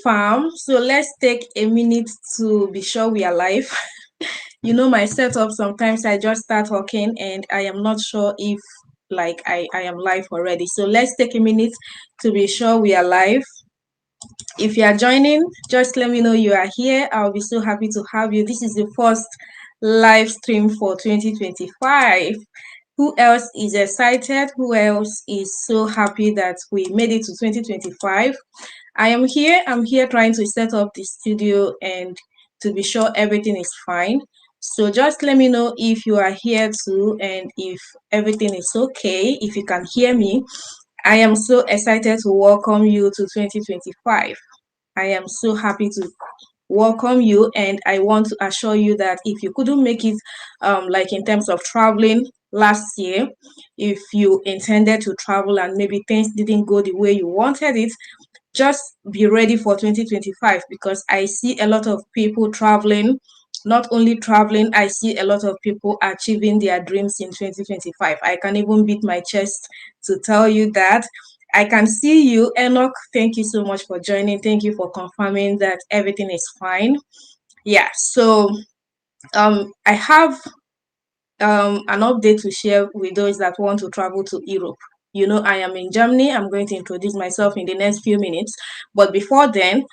Farm. So let's take a minute to be sure we are live. You know my setup, sometimes I just start talking and I am not sure if I am live already. So let's take a minute to be sure we are live. If you are joining, just let me know you are here. I'll be so happy to have you. This is the first live stream for 2025. Who else is excited? Who else is so happy that we made it to 2025? I am here. I'm here trying to set up the studio and to be sure everything is fine. So just let me know if you are here too and if everything is okay, if you can hear me. I am so excited to welcome you to 2025. I am so happy to welcome you, and I want to assure you that if you couldn't make it, like in terms of traveling last year, if you intended to travel and maybe things didn't go the way you wanted it, just be ready for 2025, because I see a lot of people traveling. Not only traveling, I see a lot of people achieving their dreams in 2025. I can even beat my chest to tell you that. I can see you, Enoch. Thank you so much for joining. Thank you for confirming that everything is fine. Yeah, so I have an update to share with those that want to travel to Europe. You know, I am in Germany. I'm going to introduce myself in the next few minutes. But before then,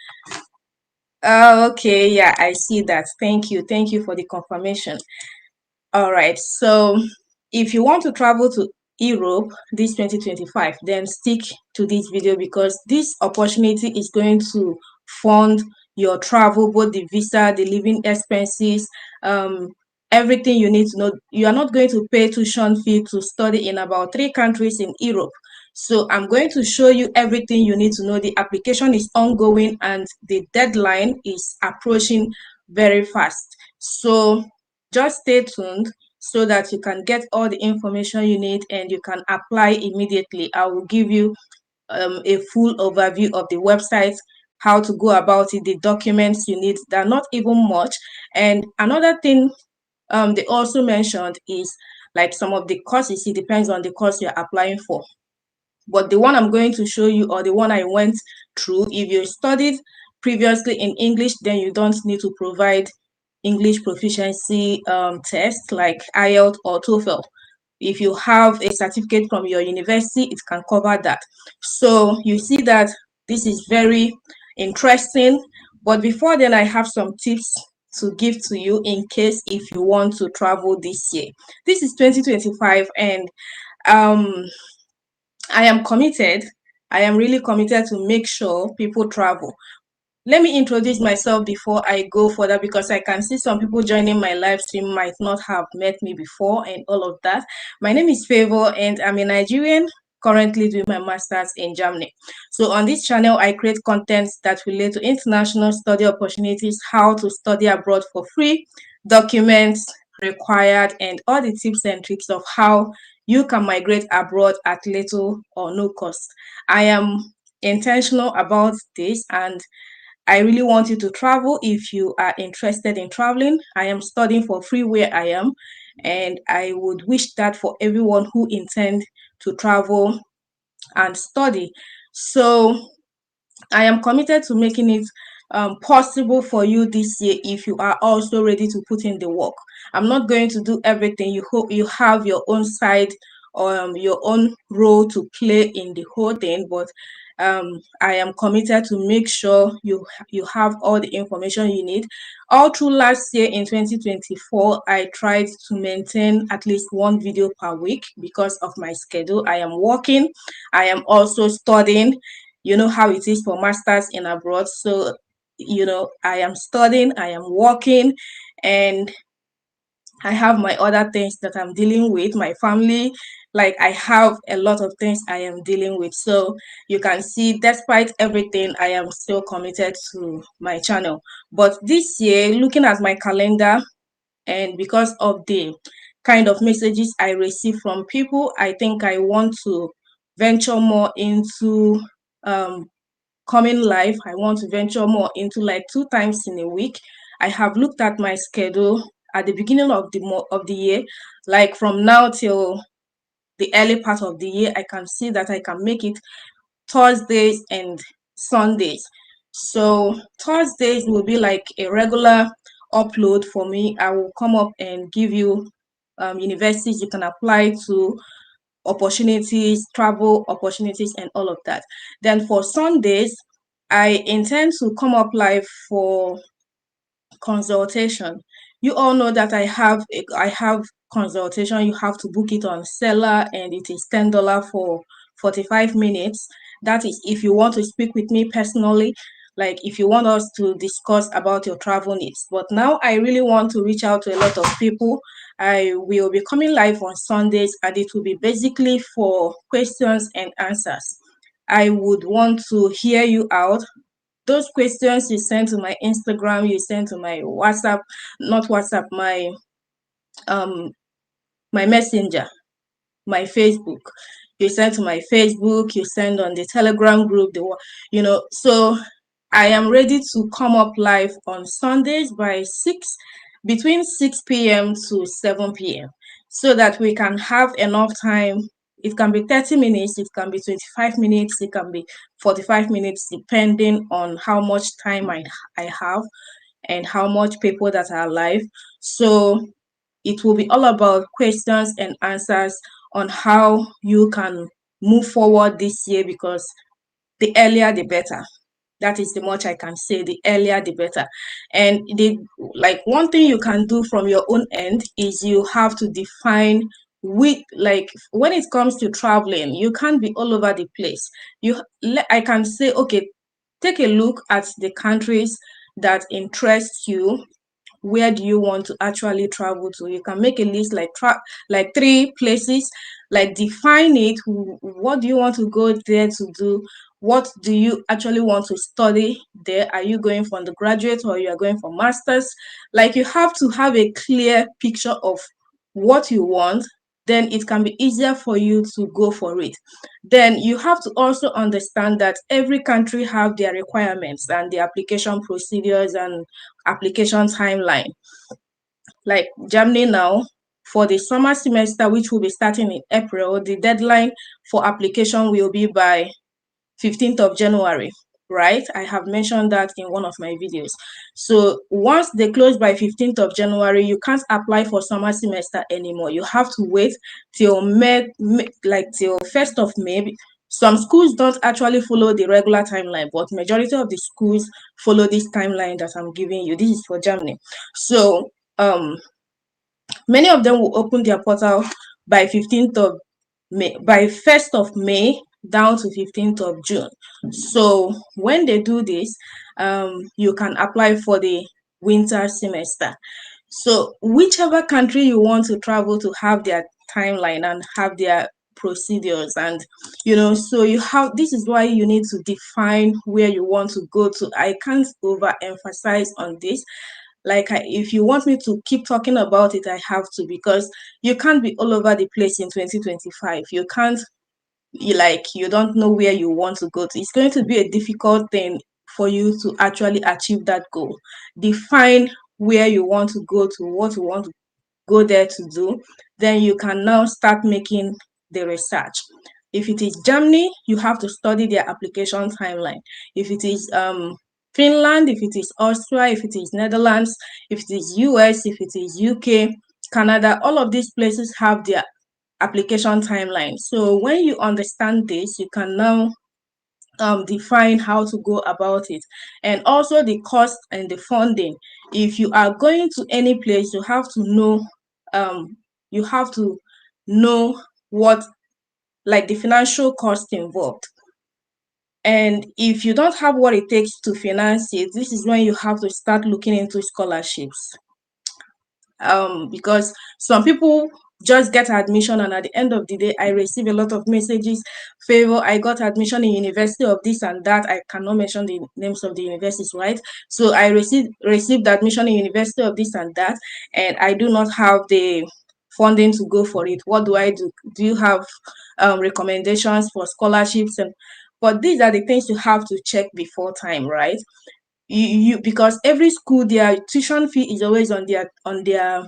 okay, yeah, I see that. Thank you. Thank you for the confirmation. All right. So if you want to travel to Europe this 2025, then stick to this video, because this opportunity is going to fund your travel, both the visa, the living expenses, everything you need to know. You are not going to pay tuition fee to study in about 3 countries in Europe. So I'm going to show you everything you need to know. The application is ongoing and the deadline is approaching very fast. So just stay tuned so that you can get all the information you need and you can apply immediately. I will give you a full overview of the website, how to go about it, the documents you need. They're not even much. And another thing they also mentioned is like some of the courses. It depends on the course you're applying for. But the one I'm going to show you, or the one I went through, if you studied previously in English, then you don't need to provide English proficiency test like IELTS or TOEFL. If you have a certificate from your university, it can cover that. So you see that this is very interesting. But before then, I have some tips to give to you in case if you want to travel this year. This is 2025, and I am committed. I am really committed to make sure people travel. Let me introduce myself before I go further, because I can see some people joining my live stream might not have met me before and all of that. My name is Favour and I'm a Nigerian currently doing my master's in Germany. So on this channel, I create content that relate to international study opportunities, how to study abroad for free, documents required, and all the tips and tricks of how you can migrate abroad at little or no cost. I am intentional about this, and I really want you to travel. If you are interested in traveling, I am studying for free where I am, and I would wish that for everyone who intend to travel and study. So I am committed to making it possible for you this year if you are also ready to put in the work. I'm not going to do everything. You hope you have your own side, your own role to play in the whole thing, but I am committed to make sure you have all the information you need. All through last year in 2024, I tried to maintain at least one video per week because of my schedule. I am working, I am also studying. You know how it is for masters in abroad. So, you know, I am studying, I am working, and I have my other things that I'm dealing with, my family. Like, I have a lot of things I am dealing with. So you can see, despite everything, I am still committed to my channel. But this year, looking at my calendar, and because of the kind of messages I receive from people, I think I want to venture more into coming live. I want to venture more into like 2 times in a week. I have looked at my schedule at the beginning of the year, like from now till the early part of the year. I can see that I can make it Thursdays and Sundays. So Thursdays will be like a regular upload for me. I will come up and give you universities you can apply to, opportunities, travel opportunities, and all of that. Then for Sundays, I intend to come up live for consultation. You all know that I have consultation. You have to book it on Seller, and it is $10 for 45 minutes. That is if you want to speak with me personally, like if you want us to discuss about your travel needs. But now I really want to reach out to a lot of people. I will be coming live on Sundays, and it will be basically for questions and answers. I would want to hear you out. Those questions you send to my Instagram, you send to my WhatsApp, not WhatsApp, um my messenger, my Facebook. You send to my Facebook, you send on the Telegram group, so I am ready to come up live on Sundays by between 6 p.m. to 7 p.m. so that we can have enough time. It can be 30 minutes, it can be 25 minutes, it can be 45 minutes, depending on how much time I have and how much people that are live. So it will be all about questions and answers on how you can move forward this year, because the earlier the better. That is the much I can say. The earlier the better. And one thing you can do from your own end is you have to define when it comes to traveling, you can't be all over the place. I can say, okay, take a look at the countries that interest you. Where do you want to actually travel to? You can make a list like 3 places, like define it. What do you want to go there to do? What do you actually want to study there? Are you going for undergraduate or you are going for masters? Like, you have to have a clear picture of what you want. Then it can be easier for you to go for it. Then you have to also understand that every country have their requirements and the application procedures and application timeline. Like Germany now, for the summer semester, which will be starting in April, the deadline for application will be by 15th of January, right? I have mentioned that in one of my videos. So once they close by 15th of January, you can't apply for summer semester anymore. You have to wait till till 1st of May. Some schools don't actually follow the regular timeline, but majority of the schools follow this timeline that I'm giving you. This is for Germany. So many of them will open their portal by 15th of May, by 1st of May down to 15th of June. So when they do this, you can apply for the winter semester. So whichever country you want to travel to have their timeline and have their procedures, and so this is why you need to define where you want to go to. I can't overemphasize on this. If you want me to keep talking about it, I have to, because you can't be all over the place in 2025. You can't, you don't know where you want to go to. It's going to be a difficult thing for you to actually achieve that goal. Define where you want to go to, what you want to go there to do. Then you can now start making the research. If it is Germany, you have to study their application timeline. If it is Finland, if it is Austria, if it is Netherlands, if it is US, if it is UK, Canada, all of these places have their application timeline. So when you understand this, you can now define how to go about it, and also the cost and the funding. If you are going to any place, you have to know what, like, the financial cost involved. And if you don't have what it takes to finance it, this is when you have to start looking into scholarships. Because some people just get admission, and at the end of the day, I receive a lot of messages. Favor, I got admission in university of this and that. I cannot mention the names of the universities, right? So I received admission in university of this and that, and I do not have the funding to go for it. What do I do? Do you have recommendations for scholarships? But these are the things you have to check before time, right? Because every school, their tuition fee is always on their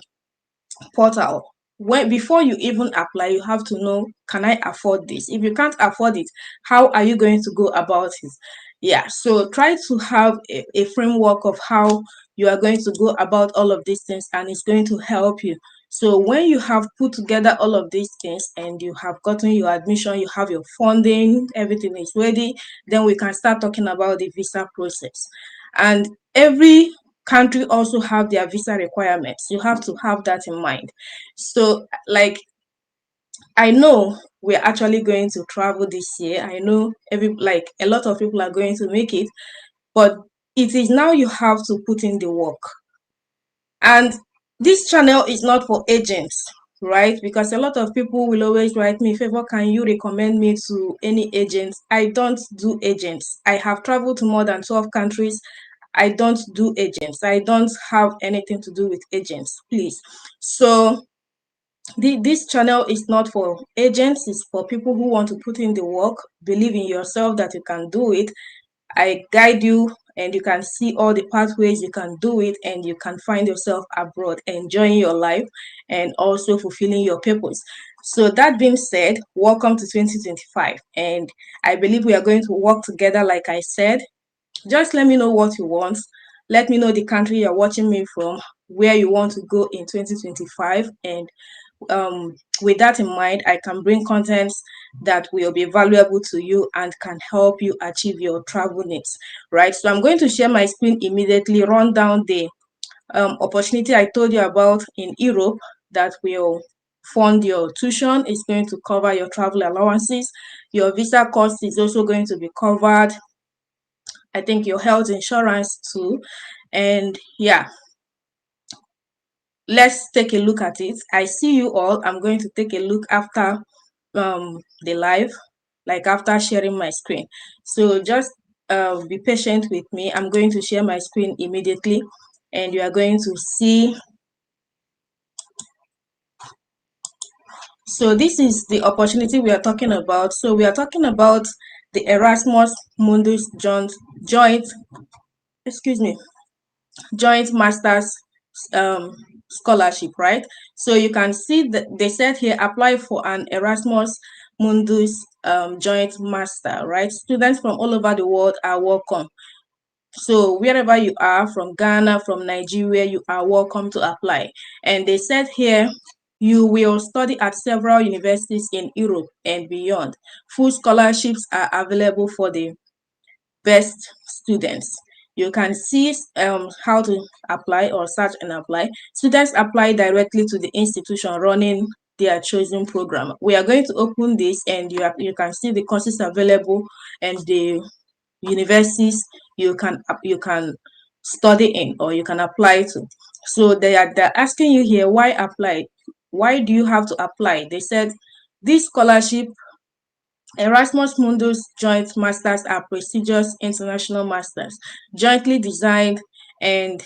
portal. before you even apply, you have to know, can I afford this? If you can't afford it, how are you going to go about it? Yeah, so try to have a framework of how you are going to go about all of these things, and it's going to help you. So when you have put together all of these things and you have gotten your admission, you have your funding, everything is ready, then we can start talking about the visa process. And every country also have their visa requirements. You have to have that in mind. So, like, I know we're actually going to travel this year. I know a lot of people are going to make it, but it is now you have to put in the work. And this channel is not for agents, right? Because a lot of people will always write me, Favour, can you recommend me to any agents? I don't do agents. I have traveled to more than 12 countries. I don't do agents. I don't have anything to do with agents, please. So this channel is not for agents. It's for people who want to put in the work, believe in yourself that you can do it. I guide you, and you can see all the pathways you can do it, and you can find yourself abroad, enjoying your life and also fulfilling your purpose. So that being said, welcome to 2025, and I believe we are going to work together. Like I said, just let me know what you want. Let me know the country you're watching me from, where you want to go in 2025, and with that in mind, I can bring contents that will be valuable to you and can help you achieve your travel needs, right? So I'm going to share my screen immediately, run down the opportunity I told you about in Europe that will fund your tuition. Is going to cover your travel allowances. Your visa cost is also going to be covered. I think your health insurance too. And yeah, let's take a look at it. I see you all. I'm going to take a look after the live, like after sharing my screen. So just be patient with me. I'm going to share my screen immediately, and you are going to see. So this is the opportunity we are talking about. So we are talking about the Erasmus Mundus joint, excuse me, joint masters scholarship, right? So you can see that they said here, apply for an Erasmus Mundus joint master, right? Students from all over the world are welcome. So wherever you are, from Ghana, from Nigeria, you are welcome to apply. And they said here, you will study at several universities in Europe and beyond. Full scholarships are available for the best students. You can see how to apply or search and apply. Students apply directly to the institution running their chosen program. We are going to open this, and you can see the courses available and the universities you can study in or you can apply to. So they're asking you here, why apply? Why do you have to apply? They said this scholarship, Erasmus Mundus joint masters, are prestigious international masters, jointly designed and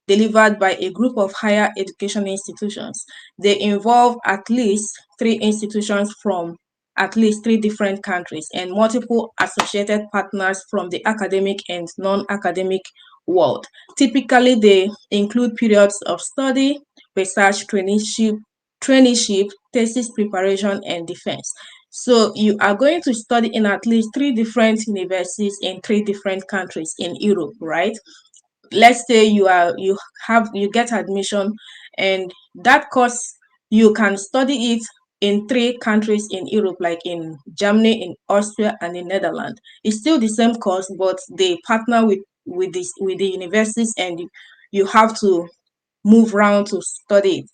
delivered by a group of higher education institutions. They involve at least 3 institutions from at least 3 different countries and multiple associated partners from the academic and non-academic world. Typically, they include periods of study, research, traineeship, thesis preparation, and defense. So you are going to study in at least 3 different universities in 3 different countries in Europe, right? Let's say you get admission, and that course you can study it in 3 countries in Europe, like in Germany, in Austria, and in Netherlands. It's still the same course, but they partner with the universities, and you have to move around to study it.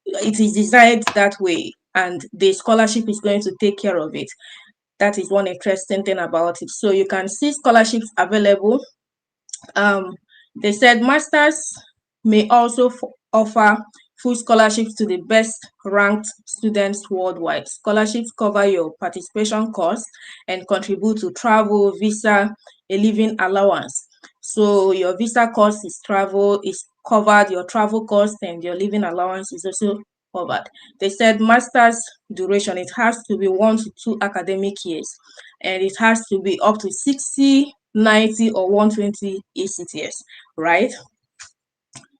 It is designed that way, and the scholarship is going to take care of it. That is one interesting thing about it. So you can see scholarships available. They said masters may also offer full scholarships to the best ranked students worldwide. Scholarships cover your participation costs and contribute to travel, visa, a living allowance. So your visa cost is covered, your travel cost and your living allowance is also covered. They said master's duration, it has to be 1 to 2 academic years, and it has to be up to 60, 90, or 120 ECTS, right?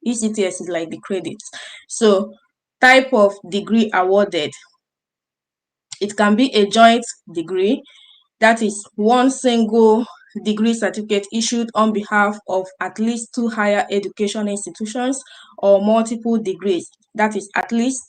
ECTS is like the credits. So Type of degree awarded. It can be a joint degree, that is one single degree certificate issued on behalf of at least 2 higher education institutions, or multiple degrees, that is at least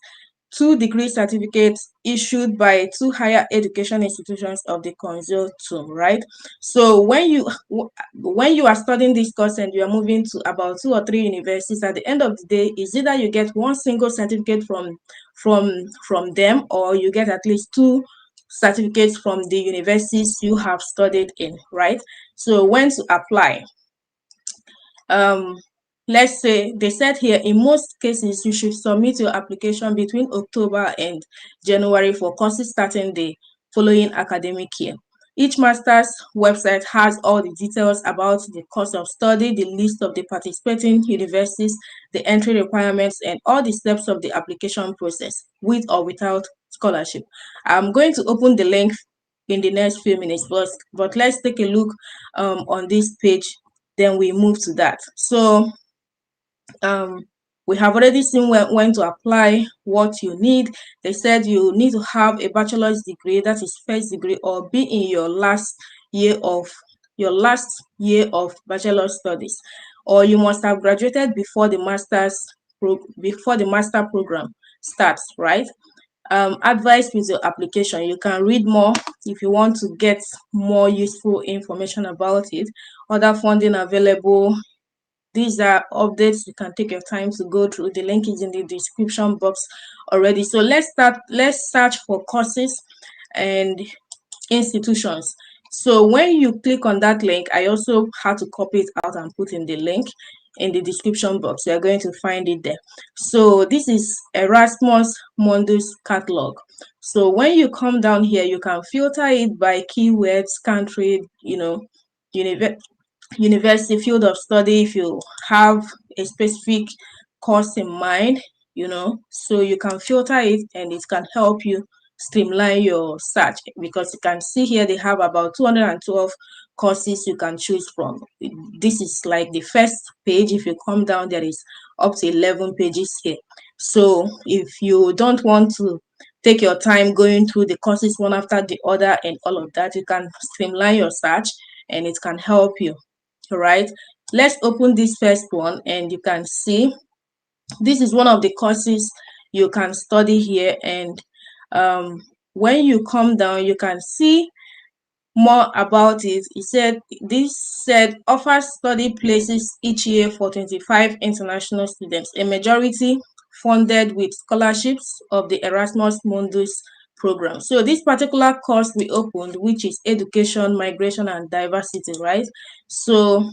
2 degree certificates issued by 2 higher education institutions of the consortium, right? So when you are studying this course and you are moving to about 2 or 3 universities, at the end of the day, is either you get one single certificate from them, or you get at least 2 certificates from the universities you have studied in, right? So when to apply? Let's say they said here, in most cases, you should submit your application between October and January for courses starting the following academic year. Each master's website has all the details about the course of study, the list of the participating universities, the entry requirements, and all the steps of the application process, with or without scholarship. I'm going to open the link in the next few minutes, but let's take a look on this page, then we move to that. So we have already seen when to apply, what you need. They said you need to have a bachelor's degree, that is first degree, or be in your last year of bachelor studies, or you must have graduated before the master program starts, right? Advice with your application. You can read more if you want to get more useful information about it. Other funding available. These are updates you can take your time to go through. The link is in the description box already. So let's search for courses and institutions. So when you click on that link, I also had to copy it out and put in the link in the description box. You are going to find it there. So this is Erasmus Mundus catalog. So when you come down here, you can filter it by keywords, country, university, field of study, if you have a specific course in mind, so you can filter it and it can help you streamline your search, because you can see here they have about 212 courses you can choose from. This is like the first page. If you come down, there is up to 11 pages here. So if you don't want to take your time going through the courses one after the other and all of that, you can streamline your search and it can help you. All right, let's open this first one, and you can see this is one of the courses you can study here. And when you come down, you can see more about it. This said offers study places each year for 25 international students, a majority funded with scholarships of the Erasmus Mundus program. So this particular course we opened, which is education, migration, and diversity, right? So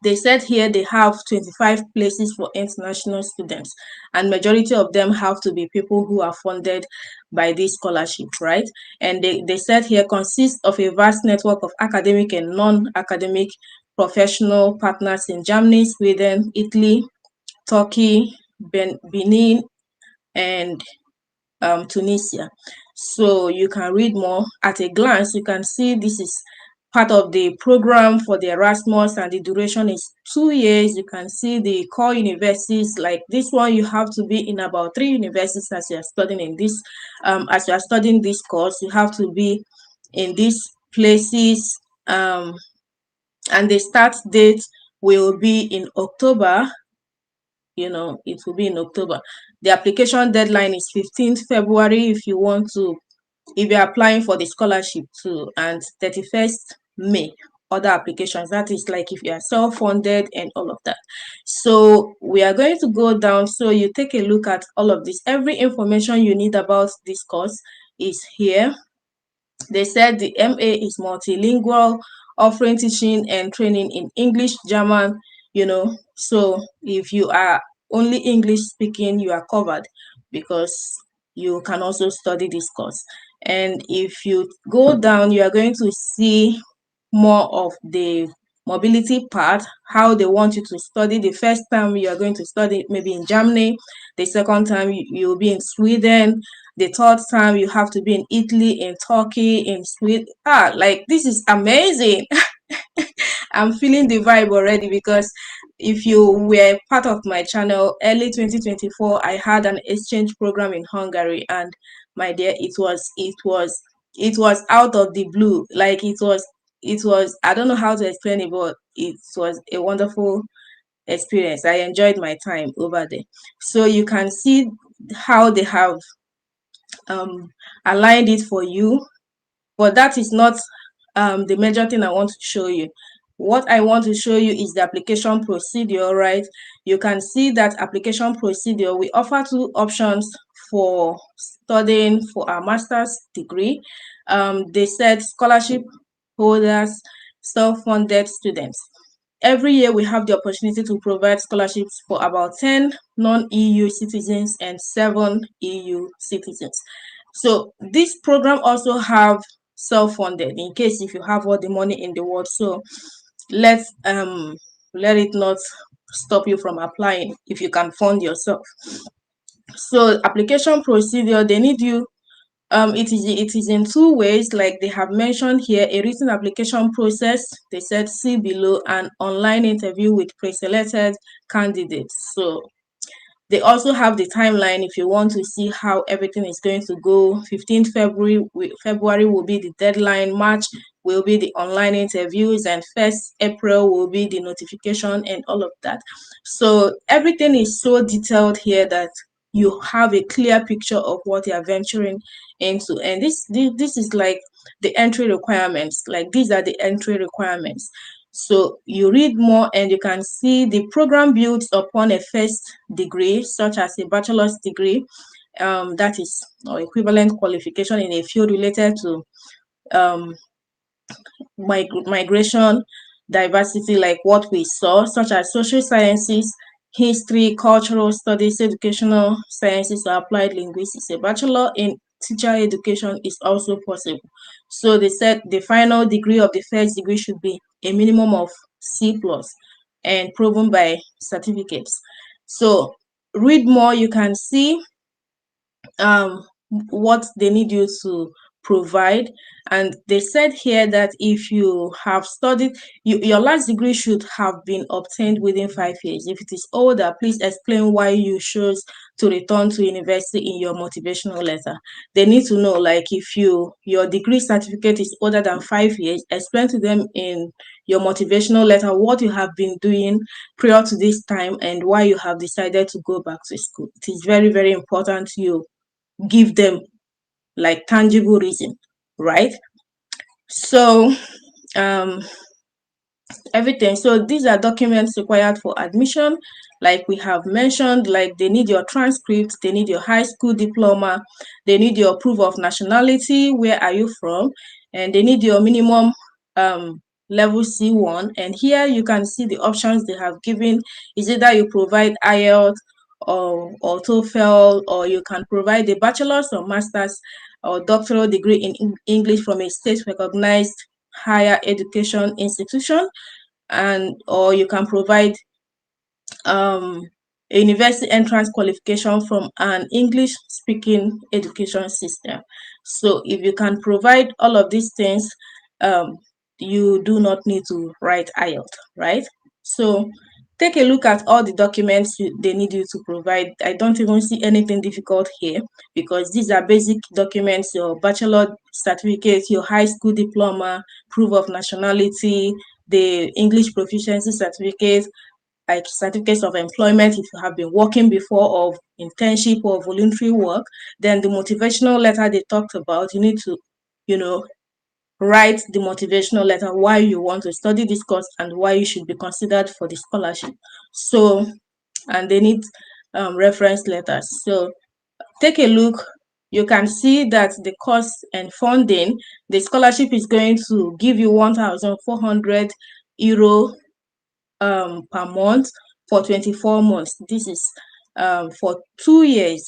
they said here they have 25 places for international students, and majority of them have to be people who are funded by this scholarship, right? And they said here consists of a vast network of academic and non-academic professional partners in Germany, Sweden, Italy, Turkey, Benin, and Tunisia. So you can read more. At a glance, you can see this is part of the program for the Erasmus, and the duration is 2 years. You can see the core universities. Like this one, you have to be in about 3 universities as you are studying in this. As you are studying this course, you have to be in these places. And the start date will be in October. It will be in October. The application deadline is 15th February if you're applying for the scholarship too, and 31st May other applications. That is like if you are self-funded and all of that. So we are going to go down, so you take a look at all of this. Every information you need about this course is here. They said the MA is multilingual, offering teaching and training in English, German, so if you are only English speaking, you are covered, because you can also study this course. And if you go down, you are going to see more of the mobility part, how they want you to study. The first time you are going to study maybe in Germany, the second time you'll be in Sweden, the third time you have to be in Italy, in Turkey, in Sweden. Like this is amazing. I'm feeling the vibe already, because if you were part of my channel, early 2024, I had an exchange program in Hungary, and my dear, it was out of the blue. Like it was, I don't know how to explain it, but it was a wonderful experience. I enjoyed my time over there. So you can see how they have um aligned it for you, but that is not the major thing I want to show you. What I want to show you is the application procedure, right? You can see that application procedure, we offer two options for studying for our master's degree. They said scholarship holders, self-funded students. Every year, we have the opportunity to provide scholarships for about 10 non-EU citizens and 7 EU citizens. So this program also have self-funded in case if you have all the money in the world. So let it not stop you from applying if you can fund yourself. So application procedure, they need you. It is in two ways, like they have mentioned here: a written application process, they said see below, an online interview with pre-selected candidates. So they also have the timeline if you want to see how everything is going to go. 15th February will be the deadline, March will be the online interviews, and 1st April will be the notification and all of that. So everything is so detailed here that you have a clear picture of what you are venturing into. And this is like the entry requirements. Like these are the entry requirements. So you read more and you can see the program builds upon a first degree, such as a bachelor's degree, that is or equivalent qualification in a field related to migration, diversity, like what we saw, such as social sciences, history, cultural studies, educational sciences, or applied linguistics. A bachelor in teacher education is also possible. So they said the final degree of the first degree should be a minimum of C plus and proven by certificates. So read more, you can see what they need you to provide. And they said here that if you have studied, your last degree should have been obtained within 5 years. If it is older, please explain why you chose to return to university in your motivational letter. They need to know, like, if your degree certificate is older than 5 years, explain to them in your motivational letter what you have been doing prior to this time and why you have decided to go back to school. It is very, very important you give them like tangible reason, right? So everything. So these are documents required for admission. Like we have mentioned, like they need your transcript, they need your high school diploma, they need your proof of nationality, where are you from, and they need your minimum level C1. And here you can see the options they have given. Is either you provide IELTS or TOEFL, or you can provide a bachelor's or master's or doctoral degree in English from a state recognized higher education institution, and or you can provide a university entrance qualification from an English speaking education system. So if you can provide all of these things, you do not need to write IELTS, right? So take a look at all the documents they need you to provide. I don't even see anything difficult here because these are basic documents: your bachelor certificate, your high school diploma, proof of nationality, the English proficiency certificate, like certificates of employment if you have been working before, of internship or voluntary work. Then the motivational letter they talked about, you need to, write the motivational letter why you want to study this course and why you should be considered for the scholarship. So, and they need reference letters. So take a look. You can see that the cost and funding, the scholarship is going to give you 1,400 euro per month for 24 months. This is for 2 years,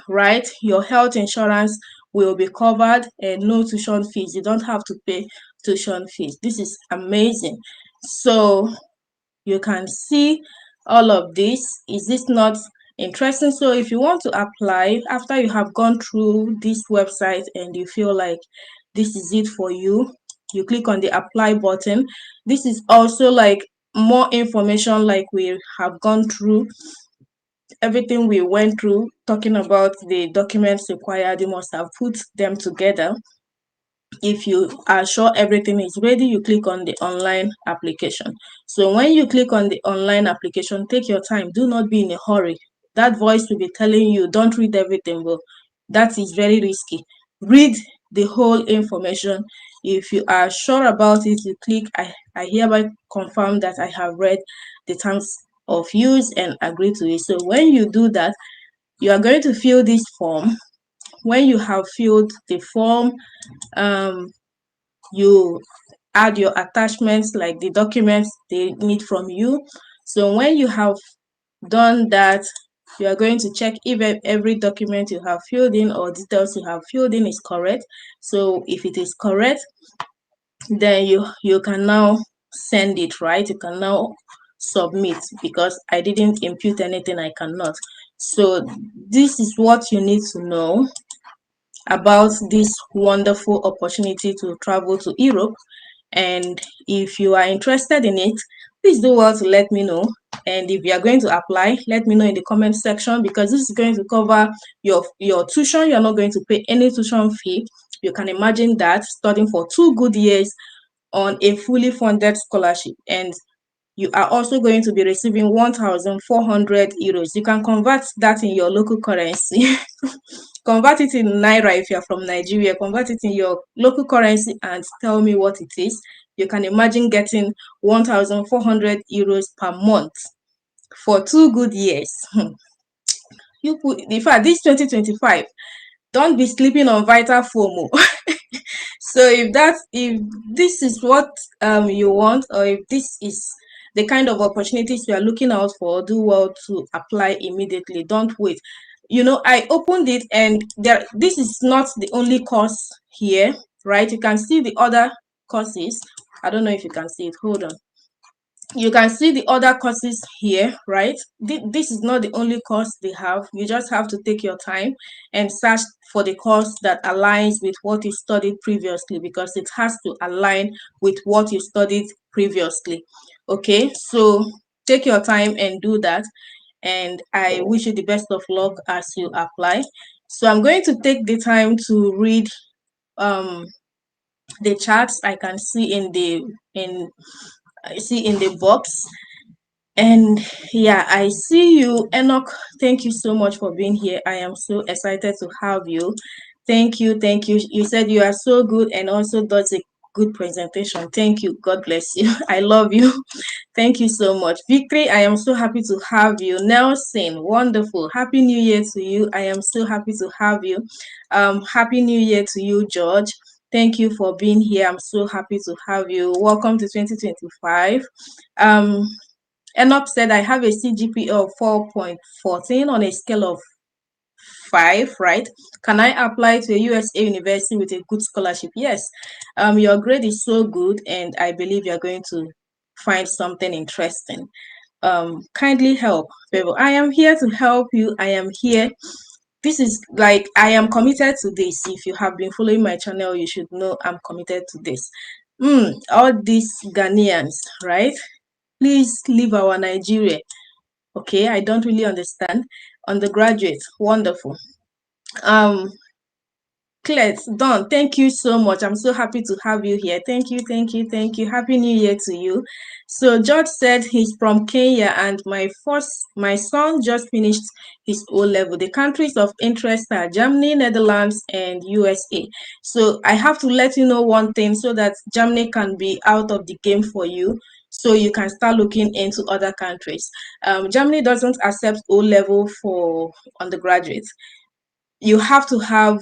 right? Your health insurance will be covered and no tuition fees. You don't have to pay tuition fees. This is amazing. So you can see all of this. Is this not interesting? So if you want to apply after you have gone through this website and you feel like this is it for you, you click on the apply button. This is also like more information, like we have gone through everything we went through, talking about the documents required, you must have put them together. If you are sure everything is ready, you click on the online application. So when you click on the online application, take your time. Do not be in a hurry. That voice will be telling you, don't read everything, but that is very risky. Read the whole information. If you are sure about it, you click, I hereby confirm that I have read the terms of use and agree to it. So when you do that, you are going to fill this form. When you have filled the form, you add your attachments, like the documents they need from you. So when you have done that, you are going to check if every document you have filled in or details you have filled in is correct. So if it is correct, then you can now send it, right? You can now submit. Because I didn't impute anything, I cannot. So this is what you need to know about this wonderful opportunity to travel to Europe. And if you are interested in it, please do well to let me know. And if you are going to apply, let me know in the comment section, because this is going to cover your tuition. You're not going to pay any tuition fee. You can imagine that, studying for 2 good years on a fully funded scholarship. And you are also going to be receiving 1,400 euros. You can convert that in your local currency. Convert it in Naira if you're from Nigeria. Convert it in your local currency and tell me what it is. You can imagine getting 1,400 euros per month for 2 good years. You put, in fact, this 2025, don't be sleeping on vital FOMO. So if this is what you want, or if this is the kind of opportunities you are looking out for, do well to apply immediately. Don't wait. I opened it, and this is not the only course here, right? You can see the other courses. I don't know if you can see it. Hold on. You can see the other courses here, right? This is not the only course they have. You just have to take your time and search for the course that aligns with what you studied previously, because it has to align with what you studied previously. Okay, so take your time and do that, and I wish you the best of luck as you apply. So I'm going to take the time to read the charts I can see in the box. And yeah, I see you, Enoch. Thank you so much for being here. I am so excited to have you. Thank you. You said you are so good and also does a good presentation. Thank you. God bless you. I love you. Thank you so much. Victory, I am so happy to have you. Nelson, wonderful. Happy New Year to you. I am so happy to have you. Happy New Year to you, George. Thank you for being here. I'm so happy to have you. Welcome to 2025. Enoch said, I have a CGPA of 4.14 on a scale of 5, right? Can I apply to a USA university with a good scholarship? Yes. Your grade is so good, and I believe you're going to find something interesting. Kindly help, Favor. I am here to help you. I am here. This is like, I am committed to this. If you have been following my channel, you should know I'm committed to this. All these Ghanaians, right? Please leave our Nigeria. Okay, I don't really understand. Undergraduate, wonderful. Claire, Don, thank you so much. I'm so happy to have you here. Thank you. Happy New Year to you. So George said he's from Kenya, and my son just finished his O level. The countries of interest are Germany, Netherlands, and USA. So I have to let you know one thing, so that Germany can be out of the game for you, so you can start looking into other countries. Germany doesn't accept O level for undergraduates. You have to have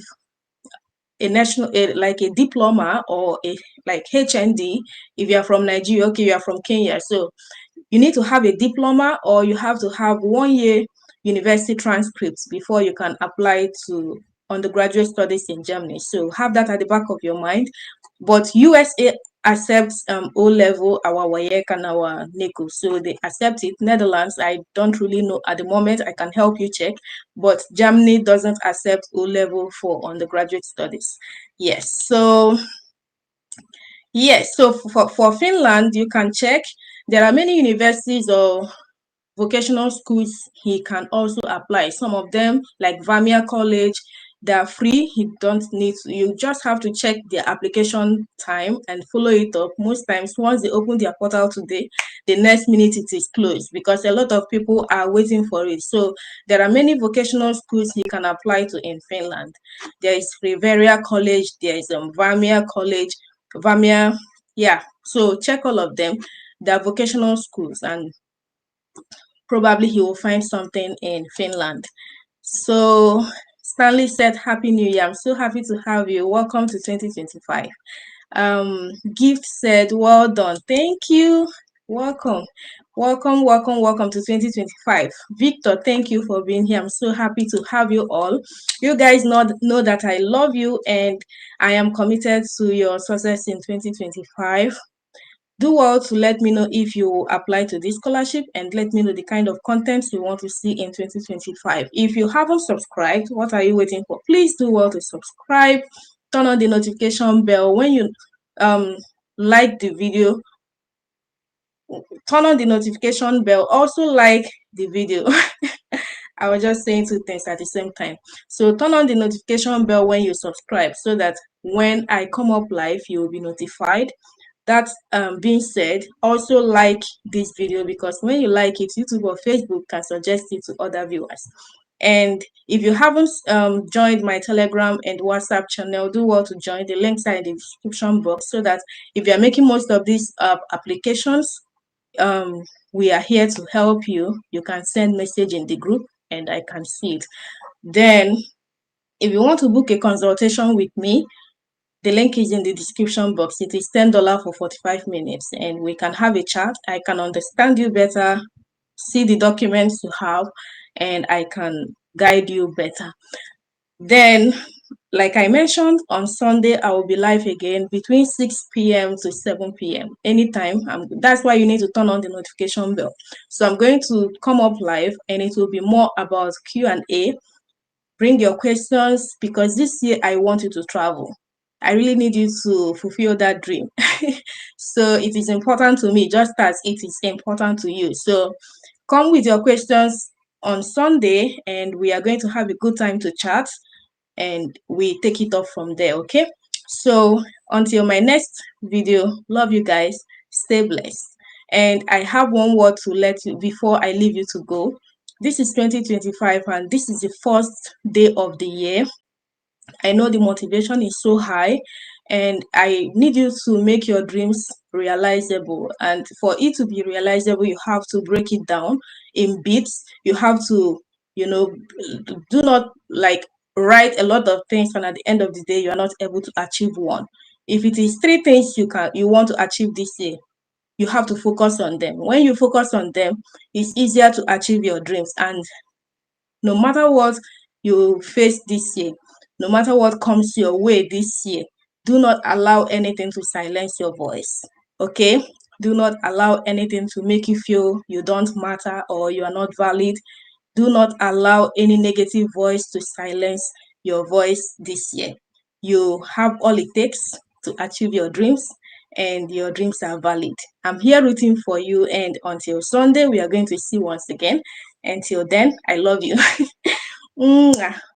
a national, like a diploma, or a like HND. If you are from Nigeria, okay, you are from Kenya, so you need to have a diploma, or you have to have 1 year university transcripts before you can apply to undergraduate studies in Germany. So have that at the back of your mind. But USA accepts O level, our WAEC and our NECO, so they accept it. Netherlands, I don't really know at the moment. I can help you check, but Germany doesn't accept O level for undergraduate studies. Yes, so for Finland, you can check. There are many universities or vocational schools he can also apply. Some of them, like Vamia College, they are free. You don't need to, you just have to check their application time and follow it up. Most times, once they open their portal today, the next minute it is closed because a lot of people are waiting for it. So there are many vocational schools he can apply to in Finland. There is Favour College, there is Vamia College, Vamia, yeah. So check all of them. They are vocational schools, and probably he will find something in Finland. So Stanley said, Happy New Year. I'm so happy to have you. Welcome to 2025. Gift said, well done. Thank you. Welcome. Welcome to 2025. Victor, thank you for being here. I'm so happy to have you all. You guys know that I love you and I am committed to your success in 2025. Do well to let me know if you apply to this scholarship and let me know the kind of content you want to see in 2025. If you haven't subscribed, what are you waiting for? Please do well to subscribe, turn on the notification bell. When you like the video, turn on the notification bell. Also like the video. I was just saying two things at the same time. So turn on the notification bell when you subscribe so that when I come up live, you will be notified. That being said, also like this video because when you like it, YouTube or Facebook can suggest it to other viewers. And if you haven't joined my Telegram and WhatsApp channel, do well to join. The links are in the description box so that if you're making most of these applications, we are here to help you. You can send message in the group and I can see it. Then, if you want to book a consultation with me, the link is in the description box. It is $10 for 45 minutes and we can have a chat. I can understand you better, see the documents you have, and I can guide you better. Then, like I mentioned, on Sunday, I will be live again between 6 p.m. to 7 p.m. Anytime. That's why you need to turn on the notification bell. So I'm going to come up live and it will be more about Q&A. Bring your questions because this year I want you to travel. I really need you to fulfill that dream. So it is important to me just as it is important to you. So come with your questions on Sunday and we are going to have a good time to chat and we take it off from there, okay? So until my next video, love you guys, stay blessed. And I have one word to let you before I leave you to go. This is 2025 and this is the first day of the year. I know the motivation is so high and I need you to make your dreams realizable. And for it to be realizable, you have to break it down in bits. You have to, do not like write a lot of things and at the end of the day, you are not able to achieve one. If it is three things you want to achieve this year, you have to focus on them. When you focus on them, it's easier to achieve your dreams. And no matter what you face this year, no matter what comes your way this year, do not allow anything to silence your voice. Okay? Do not allow anything to make you feel you don't matter or you are not valid. Do not allow any negative voice to silence your voice this year. You have all it takes to achieve your dreams, and your dreams are valid. I'm here rooting for you, and until Sunday, we are going to see once again. Until then, I love you. Mwah.